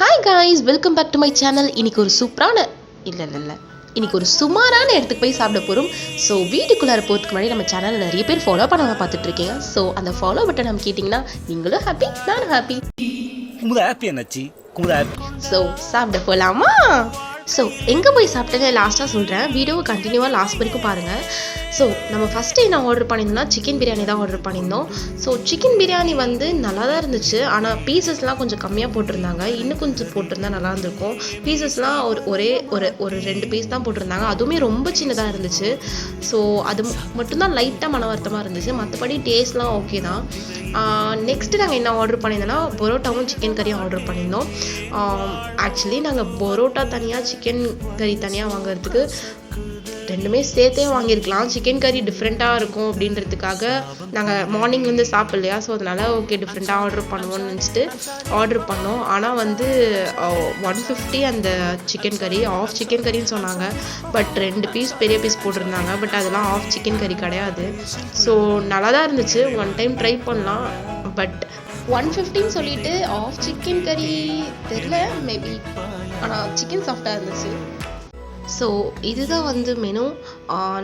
Hi guys, welcome back to my channel. இன்னைக்கு ஒரு சூப்பரான இன்னைக்கு ஒரு சுமாரான இடத்துக்கு போய் சாப்பிட போகிறோம். ஸோ வீட்டுக்குள்ளார போகிறதுக்கு முன்னாடி நம்ம சேனலில் நிறைய பேர் ஃபாலோ பண்ணாமல் பார்த்துட்டு இருக்கீங்க. ஸோ அந்த ஃபாலோ பட்டன் நம்ம கேட்டிங்கன்னா நீங்களும் ஹாப்பி, நானும் ஹாப்பி. ஸோ சாப்பிட போகலாமா? ஸோ எங்கே போய் சாப்பிட்டேன்னு லாஸ்ட்டாக சொல்கிறேன். வீடியோவை கண்டினியூவாக லாஸ்ட் வரைக்கும் பாருங்கள். ஸோ நம்ம ஃபஸ்ட்டு என்ன ஆர்டர் பண்ணியிருந்தோம்னா சிக்கன் பிரியாணி தான் ஆர்டர் பண்ணியிருந்தோம். ஸோ சிக்கன் பிரியாணி வந்து நல்லா தான் இருந்துச்சு. ஆனால் பீசஸ்லாம் கொஞ்சம் கம்மியாக போட்டிருந்தாங்க. இன்னும் கொஞ்சம் போட்டிருந்தா நல்லா இருந்திருக்கும். பீசஸ்லாம் ஒரு 2 பீஸ் தான் போட்டிருந்தாங்க. அதுவுமே ரொம்ப சின்னதாக இருந்துச்சு. ஸோ அது மட்டும்தான் லைட்டாக மன வருத்தமாக இருந்துச்சு. மற்றபடி டேஸ்ட்லாம் ஓகே தான். நெக்ஸ்ட்டு நாங்கள் என்ன ஆர்டர் பண்ணியிருந்தோன்னா பரோட்டாவும் சிக்கன் கறியும் ஆர்டர் பண்ணியிருந்தோம். ஆக்சுவலி நாங்கள் பரோட்டா தனியாக சிக்கன் கறி தனியாக வாங்குறதுக்கு ரெண்டுமே சேர்த்தே வாங்கியிருக்கலாம். சிக்கன் கறி டிஃப்ரெண்ட்டாக இருக்கும் அப்படின்றதுக்காக நாங்கள் மார்னிங்லேருந்து சாப்பிட்லையா, ஸோ அதனால் ஓகே டிஃப்ரெண்ட்டாக ஆர்டர் பண்ணுவோம்னு நினச்சிட்டு ஆர்டர் பண்ணோம். ஆனால் வந்து 150 அந்த சிக்கன் கறி, ஆஃப் சிக்கன் கறின்னு சொன்னாங்க. பட் 2 பீஸ் பெரிய பீஸ் போட்டிருந்தாங்க. பட் அதெல்லாம் ஆஃப் சிக்கன் கறி கிடையாது. ஸோ நல்லா தான் இருந்துச்சு. ஒன் டைம் ட்ரை பண்ணலாம். பட் 150 சொல்லிட்டு ஆஃப் சிக்கன் கறி தெரில மேபி, ஆனால் சிக்கன் சாஃப்டாக இருந்துச்சு. ஸோ இதுதான் வந்து மெனு.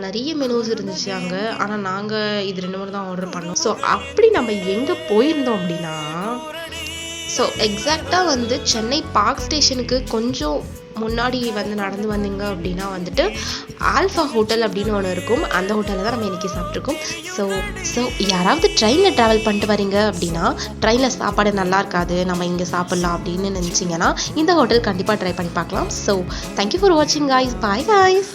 நிறைய மெனூஸ் இருந்துச்சு அங்கே. ஆனால் நாங்கள் இது 2 முறை தான் ஆர்டர் பண்ணோம். ஸோ அப்படி நம்ம எங்கே போயிருந்தோம் அப்படின்னா, ஸோ எக்ஸாக்டாக வந்து சென்னை பார்க் ஸ்டேஷனுக்கு கொஞ்சம் முன்னாடி வந்து நடந்து வந்தீங்க அப்படின்னா வந்துட்டு ஆல்ஃபா ஹோட்டல் அப்படின்னு ஒன்று இருக்கும். அந்த ஹோட்டலில் தான் நம்ம இன்றைக்கி சாப்பிட்ருக்கோம். ஸோ யாராவது ட்ரெயினில் ட்ராவல் பண்ணிட்டு வரீங்க அப்படின்னா, ட்ரெயினில் சாப்பாடு நல்லா இருக்காது, நம்ம இங்கே சாப்பிட்லாம் அப்படின்னு நினச்சிங்கன்னா இந்த ஹோட்டல் கண்டிப்பாக ட்ரை பண்ணி பார்க்கலாம். ஸோ தேங்க்யூ ஃபார் வாட்சிங் காய்ஸ். Bye guys.